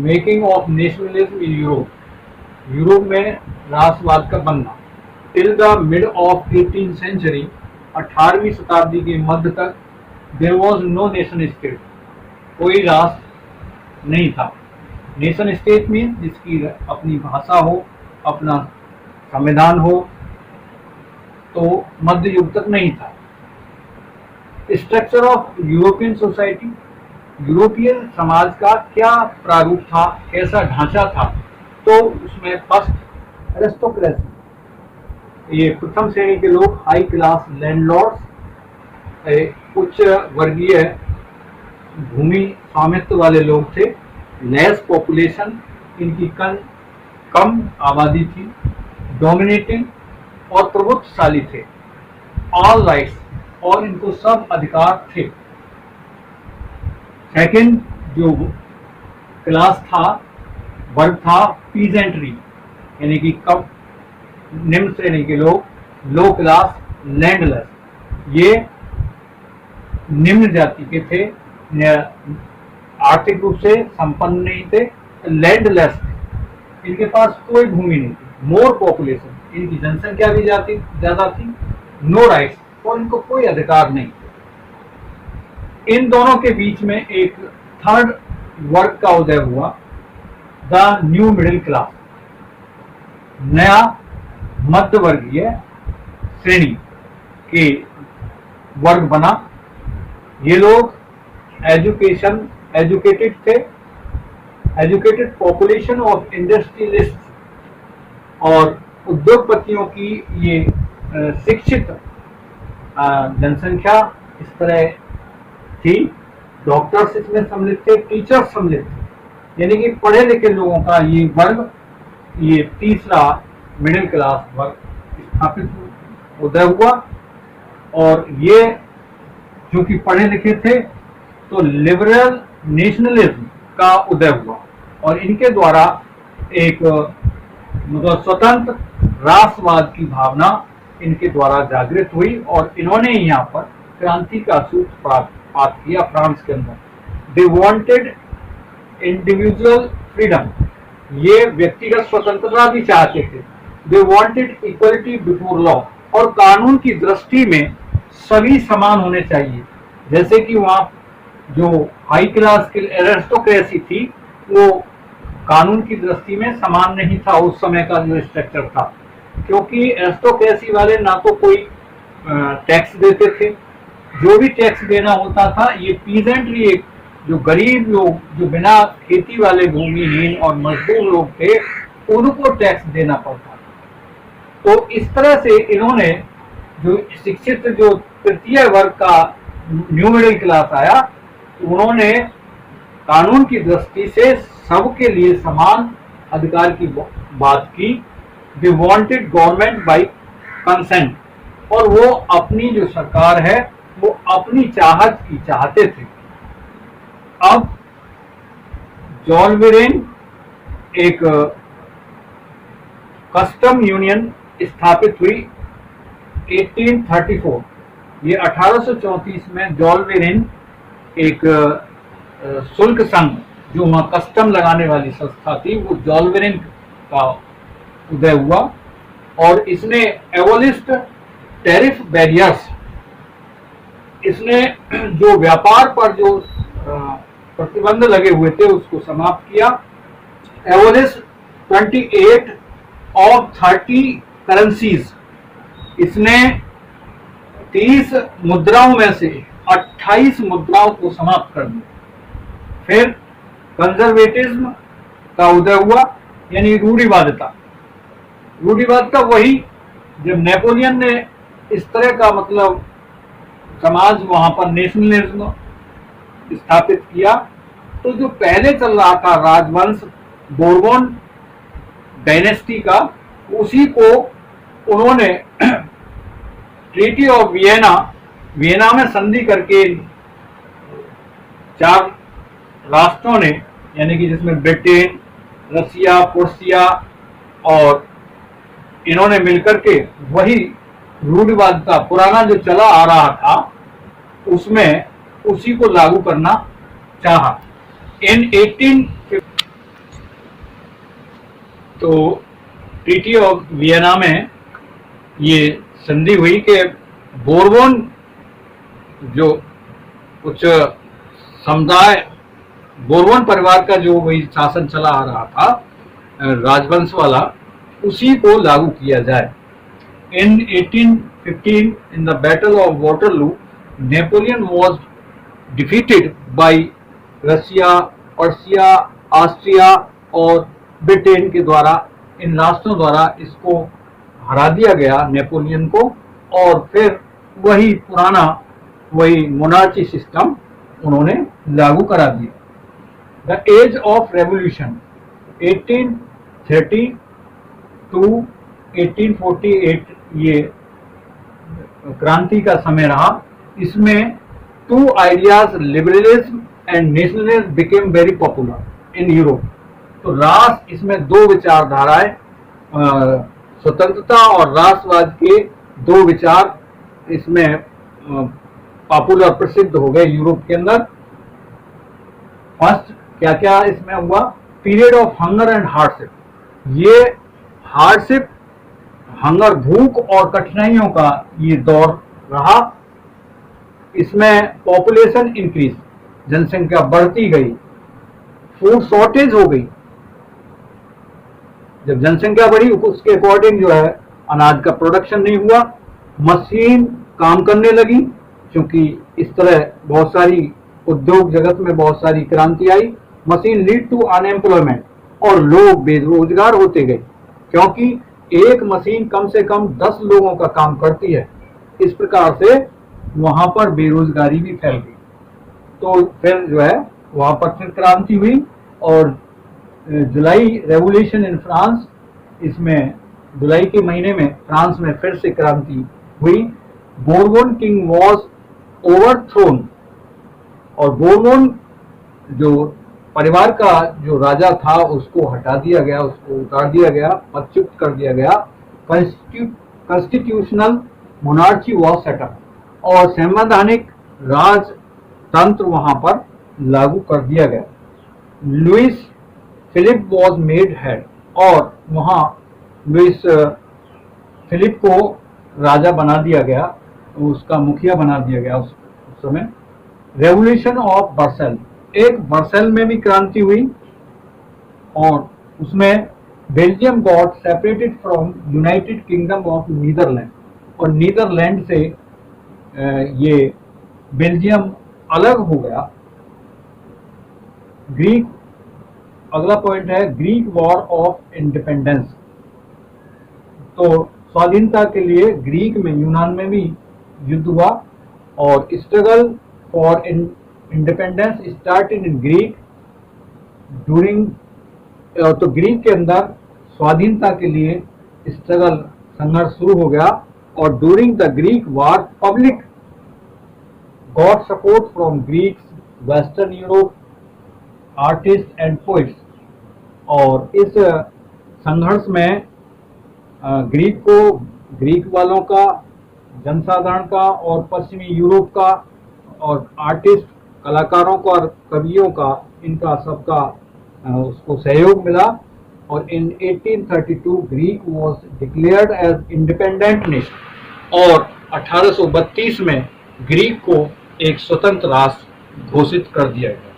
Making of nationalism in Europe, Europe में राष्ट्रवाद का बनना। Till the mid of 18th century, 18वीं शताब्दी के मध्य तक, there was no nation state, कोई राष्ट्र नहीं था। नेशन स्टेट मीन जिसकी अपनी भाषा हो, अपना संविधान हो, तो मध्य युग तक नहीं था। स्ट्रक्चर ऑफ यूरोपियन सोसाइटी, यूरोपीय समाज का क्या प्रारूप था, कैसा ढांचा था? तो उसमें फर्स्ट एरिस्टोक्रेसी, ये प्रथम श्रेणी के लोग, हाई क्लास लैंडलॉर्ड्स, उच्च वर्गीय भूमि स्वामित्व वाले लोग थे। लेस पॉपुलेशन, इनकी कम आबादी थी। डोमिनेटिंग, और प्रभुत्वशाली थे। ऑल राइट्स, और इनको सब अधिकार थे। सेकंड जो क्लास था, वर्ग था, पीजेंट्री, यानी कि कम निम्न श्रेणी के लोग, लो क्लास लैंडलेस, ये निम्न जाति के थे, आर्थिक रूप से संपन्न नहीं थे, लैंडलेस थे, इनके पास कोई भूमि नहीं थी। मोर पॉपुलेशन, इनकी जनसंख्या भी ज्यादा थी। नो राइट्स, और इनको कोई अधिकार नहीं। इन दोनों के बीच में एक थर्ड वर्ग का उदय हुआ, द न्यू मिडिल क्लास, नया मध्य वर्गीय श्रेणी के वर्ग बना। ये लोग एजुकेटेड थे। एजुकेटेड पॉपुलेशन ऑफ इंडस्ट्रियलिस्ट, और उद्योगपतियों की ये शिक्षित जनसंख्या इस तरह थी। डॉक्टर्स इसमें सम्मिलित थे, टीचर्स सम्मिलित थे, यानी कि पढ़े लिखे लोगों का ये वर्ग, ये तीसरा मिडिल क्लास वर्ग स्थापित उदय हुआ। और ये जो कि पढ़े लिखे थे, तो लिबरल नेशनलिज्म का उदय हुआ, और इनके द्वारा एक मतलब स्वतंत्र राष्ट्रवाद की भावना इनके द्वारा जागृत हुई, और इन्होंने यहाँ पर क्रांति का सूत्रपात किया फ्रांस के अंदर। दे वांटेड इंडिविजुअल फ्रीडम, ये व्यक्तिगत स्वतंत्रता भी चाहते थे। They wanted equality before law, और कानून की दृष्टि में सभी समान होने चाहिए। जैसे कि वहाँ जो हाई क्लास की एरिस्टोक्रेसी थी, वो कानून की दृष्टि में समान नहीं था उस समय का जो स्ट्रक्चर था, क्योंकि एरिस्टोक्रेसी वाले ना तो कोई टैक्स देते थे, जो भी टैक्स देना होता था ये पीजेंट्री, एक जो गरीब लोग, जो बिना खेती वाले भूमिहीन और मजदूर लोग थे, उनको टैक्स देना पड़ता। तो इस तरह से इन्होंने जो शिक्षित जो तृतीय वर्ग का न्यू मिडिल क्लास आया, उन्होंने कानून की दृष्टि से सबके लिए समान अधिकार की बात की। They wanted government by consent, और वो अपनी जो सरकार है वो अपनी चाहत की चाहते थे। अब जॉल्वेरेन एक कस्टम यूनियन स्थापित हुई 1834। ये 1834 में जॉल्वेरेन एक शुल्क संघ, जो वहाँ कस्टम लगाने वाली संस्था थी, वो जॉल्वेरेन का उदय हुआ, और इसने एबोलिश्ड टैरिफ बैरियर्स, इसने जो व्यापार पर जो प्रतिबंध लगे हुए थे उसको समाप्त किया। एबोलिश्ड 28 ऑफ 30 करेंसीज, इसने 30 मुद्राओं में से 28 मुद्राओं को समाप्त कर दिया। फिर कंजर्वेटिज्म का उदय हुआ, यानी रूढ़िवादिता। रूढ़िवादिता वही जब नेपोलियन ने इस तरह का मतलब समाज वहां पर नेशनलिज्म स्थापित किया, तो जो पहले चल रहा था राजवंश बोर्बोन डायनेस्टी का, उसी को उन्होंने ट्रीटी ऑफ वियना में संधि करके 4 राष्ट्रों ने, यानी कि जिसमें ब्रिटेन, रसिया, प्रूसिया और इन्होंने मिलकर के वही रूढ़िवादिता पुराना जो चला आ रहा था उसमें उसी को लागू करना चाहा। इन 18 तो ट्रीटी ऑफ वियना में ये संधि हुई कि बोरबोन जो कुछ समुदाय, बोरबोन परिवार का जो वही शासन चला आ रहा था राजवंश वाला, उसी को लागू किया जाए। In 1815 in the battle of Waterloo Napoleon was defeated by Russia, Persia, Austria और ब्रिटेन के द्वारा, इन राष्ट्रों द्वारा इसको हरा दिया गया नेपोलियन को, और फिर वही पुराना वही मोनार्ची सिस्टम उन्होंने लागू करा दिया। The age of revolution 1830 to 1848 ये क्रांति का समय रहा। इसमें two ideas, liberalism and nationalism became very popular in Europe. तो राष्ट्र, इसमें दो विचारधाराएं, स्वतंत्रता और राष्ट्रवाद के दो विचार इसमें पॉपुलर, प्रसिद्ध हो गए यूरोप के अंदर। फर्स्ट क्या क्या इसमें हुआ? Period of hunger and hardship. ये हार्डशिप, हंगर, भूख और कठिनाइयों का ये दौर रहा। इसमें पॉपुलेशन इंक्रीज, जनसंख्या बढ़ती गई, फूड शॉर्टेज हो गई। जब जनसंख्या बढ़ी उसके अकॉर्डिंग जो है अनाज का प्रोडक्शन नहीं हुआ। मशीन काम करने लगी, क्योंकि इस तरह बहुत सारी उद्योग जगत में बहुत सारी क्रांति आई। मशीन लीड टू अनएम्प्लॉयमेंट, और लोग बेरोजगार होते गए, क्योंकि एक मशीन कम से कम 10 लोगों का काम करती है। इस प्रकार से वहां पर बेरोजगारी भी फैल गई। तो फिर जो है वहां पर फिर क्रांति हुई, और जुलाई रेवोल्यूशन इन फ्रांस, इसमें जुलाई के महीने में फ्रांस में फिर से क्रांति हुई। बोरबोन किंग वॉज ओवरथ्रोन, और बोरबोन जो परिवार का जो राजा था उसको हटा दिया गया, उसको उतार दिया गया, पदच्युत कर दिया गया। कॉन्स्टिट्यूशनल मोनार्ची वॉज सेटअप, और संवैधानिक राजतंत्र वहां पर लागू कर दिया गया। Louis Philippe was made head, और वहां लुइस फिलिप को राजा बना दिया गया, उसका मुखिया बना दिया गया उस समय। रेवोल्यूशन ऑफ बर्सेल, एक बर्सेल में भी क्रांति हुई, और उसमें Belgium got separated from United Kingdom of Netherland, और नीदरलैंड से ये बेल्जियम अलग हो गया। ग्रीक, अगला पॉइंट है ग्रीक वॉर ऑफ इंडिपेंडेंस। तो स्वाधीनता के लिए ग्रीक में, यूनान में भी युद्ध हुआ, और struggle for independence started in Greek during, तो ग्रीक के अंदर स्वाधीनता के लिए स्ट्रगल, संघर्ष शुरू हो गया। और during the Greek war public got support from Greeks, western Europe, artist and poets. और इस संघर्ष में ग्रीक वालों का, जनसाधारण का, और पश्चिमी यूरोप का, और आर्टिस्ट, कलाकारों का और कवियों का, इनका सबका उसको सहयोग मिला। और in 1832 Greek was declared as independent nation, और 1832 में ग्रीक को एक स्वतंत्र राष्ट्र घोषित कर दिया गया।